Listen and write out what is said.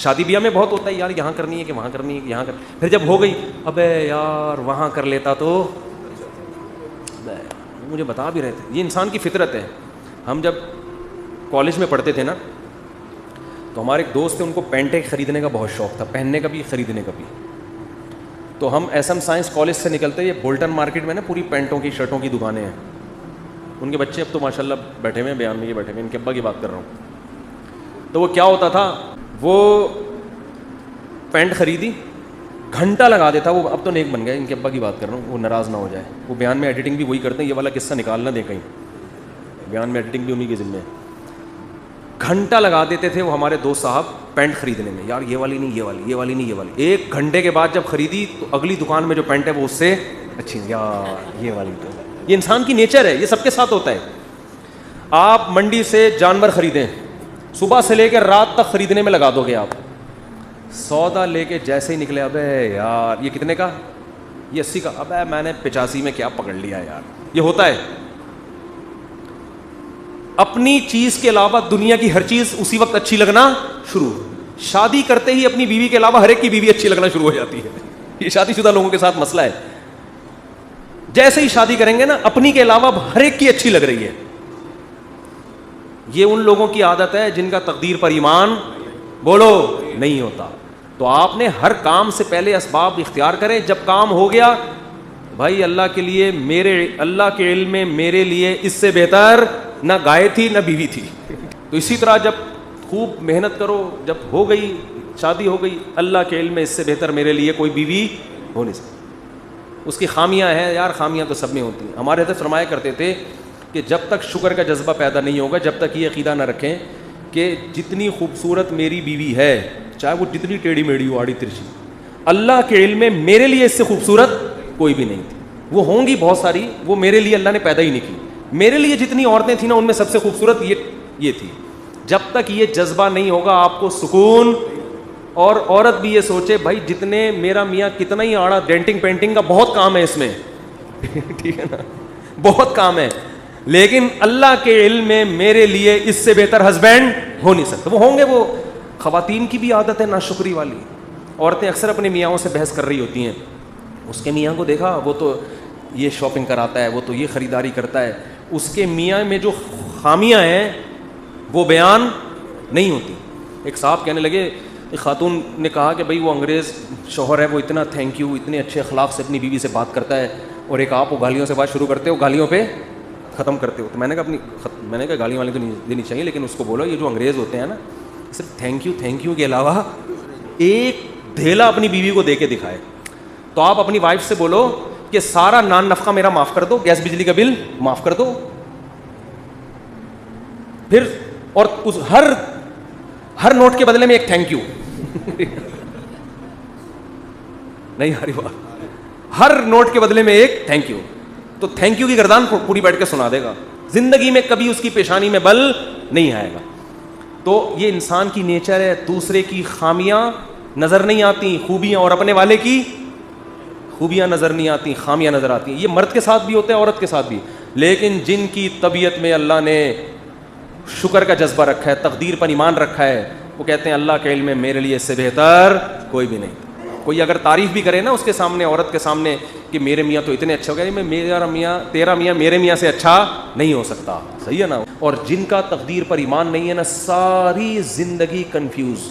شادی بیاہ میں بہت ہوتا ہے یار، یہاں کرنی ہے کہ وہاں کرنی ہے کہ یہاں پھر جب ہو گئی ابے یار وہاں کر لیتا تو، مجھے بتا بھی رہے تھے یہ انسان کی فطرت ہے. ہم جب کالج میں پڑھتے تھے نا تو ہمارے ایک دوست تھے، ان کو پینٹیں خریدنے کا بہت شوق تھا، پہننے کا بھی خریدنے کا بھی. تو ہم ایس ایم سائنس کالج سے نکلتے، یہ بولٹن مارکیٹ میں نا پوری پینٹوں کی شرٹوں کی دکانیں ہیں. ان کے بچے اب تو ماشاء اللہ بیٹھے ہوئے ہیں بیان میں، یہ بیٹھے ہوئے ہیں، ان کے ابا کی بات کر رہا ہوں. تو وہ کیا ہوتا تھا، وہ پینٹ خریدی گھنٹہ لگا دیتا. وہ اب تو نیک بن گئے، ان کے ابا کی بات کر رہا ہوں، وہ ناراض نہ ہو جائے. وہ بیان میں ایڈیٹنگ بھی وہی کرتے ہیں، یہ والا قصہ نکالنا دے کہیں، بیان میں ایڈیٹنگ بھی انہیں کے ذمہ ہے. گھنٹہ لگا دیتے تھے وہ ہمارے دوست صاحب پینٹ خریدنے میں، یار یہ والی نہیں، یہ والی، یہ والی نہیں، یہ والی. ایک گھنٹے کے بعد جب خریدی تو اگلی دکان میں جو پینٹ ہے وہ اس سے اچھی، یار یہ والی. تو یہ انسان کی نیچر ہے، یہ سب کے ساتھ ہوتا ہے. آپ منڈی سے جانور خریدیں، صبح سے لے کے رات تک خریدنے میں لگا دو گے آپ، سودا لے کے جیسے ہی نکلے ابے یار یہ کتنے کا، یہ 80 کا، ابے میں نے 85 میں کیا پکڑ لیا یار. یہ ہوتا ہے. اپنی چیز کے علاوہ دنیا کی ہر چیز اسی وقت اچھی لگنا شروع. شادی کرتے ہی اپنی بیوی کے علاوہ ہر ایک کی بیوی اچھی لگنا شروع ہو جاتی ہے. یہ شادی شدہ لوگوں کے ساتھ مسئلہ ہے. جیسے ہی شادی کریں گے نا اپنی کے علاوہ ہر ایک کی اچھی لگ رہی ہے. یہ ان لوگوں کی عادت ہے جن کا تقدیر پر ایمان بولو نہیں ہوتا. تو آپ نے ہر کام سے پہلے اسباب اختیار کریں. جب کام ہو گیا بھائی اللہ کے لیے، میرے اللہ کے علم میں میرے لیے اس سے بہتر نہ گائے تھی نہ بیوی تھی. تو اسی طرح جب خوب محنت کرو، جب ہو گئی شادی ہو گئی، اللہ کے علم میں اس سے بہتر میرے لیے کوئی بیوی ہو نہیں سکتی. اس کی خامیاں ہیں یار، خامیاں تو سب میں ہوتی ہیں. ہمارے حضرت فرمایا کرتے تھے کہ جب تک شکر کا جذبہ پیدا نہیں ہوگا، جب تک یہ عقیدہ نہ رکھیں کہ جتنی خوبصورت میری بیوی ہے، چاہے وہ جتنی ٹیڑھی میڑھی ہو، آڑی ترچھی، اللہ کے علم میں میرے لیے اس سے خوبصورت کوئی بھی نہیں تھی. وہ ہوں گی بہت ساری، وہ میرے لیے اللہ نے پیدا ہی نہیں کی. میرے لیے جتنی عورتیں تھیں نا ان میں سب سے خوبصورت یہ تھی. جب تک یہ جذبہ نہیں ہوگا آپ کو سکون. اور عورت بھی یہ سوچے بھائی جتنے میرا میاں کتنا ہی آڑا، ڈینٹنگ پینٹنگ کا بہت کام ہے اس میں ٹھیک ہے نا، بہت کام ہے، لیکن اللہ کے علم میں میرے لیے اس سے بہتر ہسبینڈ ہو نہیں سکتا. وہ ہوں گے. وہ خواتین کی بھی عادت ہے ناشکری والی. عورتیں اکثر اپنے میاں سے بحث کر رہی ہوتی ہیں، اس کے میاں کو دیکھا وہ تو یہ شاپنگ کراتا ہے، وہ تو یہ خریداری کرتا ہے. اس کے میاں میں جو خامیاں ہیں وہ بیان نہیں ہوتی. ایک صاحب کہنے لگے، ایک خاتون نے کہا کہ بھئی وہ انگریز شوہر ہے، وہ اتنا تھینک یو، اتنے اچھے اخلاق سے اپنی بیوی سے بات کرتا ہے، اور ایک آپ وہ گالیوں سے بات شروع کرتے ہو، گالیوں پہ ختم کرتے ہو. تو میں نے کہا گالیاں والی تو نہیں دینی چاہیے، لیکن اس کو بولو یہ جو انگریز ہوتے ہیں نا، صرف تھینک یو کے علاوہ ایک دھیلا اپنی بیوی کو دے کے دکھائے. تو آپ اپنی وائف سے بولو کہ سارا نان نفقہ میرا معاف کر دو، گیس بجلی کا بل معاف کر دو. پھر اور اس ہر نوٹ کے بدلے میں ایک تھینک یو نہیں ہاری بات، ہر نوٹ کے بدلے میں ایک تھینک یو. تو تھینک یو کی گردان پوری بیٹھ کے سنا دے گا. زندگی میں کبھی اس کی پیشانی میں بل نہیں آئے گا. تو یہ انسان کی نیچر ہے. دوسرے کی خامیاں نظر نہیں آتی، خوبیاں، اور اپنے والے کی خوبیاں نظر نہیں آتی، خامیاں نظر آتی ہیں. یہ مرد کے ساتھ بھی ہوتا ہے، عورت کے ساتھ بھی. لیکن جن کی طبیعت میں اللہ نے شکر کا جذبہ رکھا ہے، تقدیر پر ایمان رکھا ہے، وہ کہتے ہیں اللہ کے علم میں میرے لیے اس سے بہتر کوئی بھی نہیں. کوئی اگر تعریف بھی کرے نا اس کے سامنے، عورت کے سامنے، کہ میرے میاں تو اتنے اچھے ہو گئے، میرا میاں، تیرا میاں میرے میاں سے اچھا نہیں ہو سکتا. صحیح ہے نا. اور جن کا تقدیر پر ایمان نہیں ہے نا، ساری زندگی کنفیوز.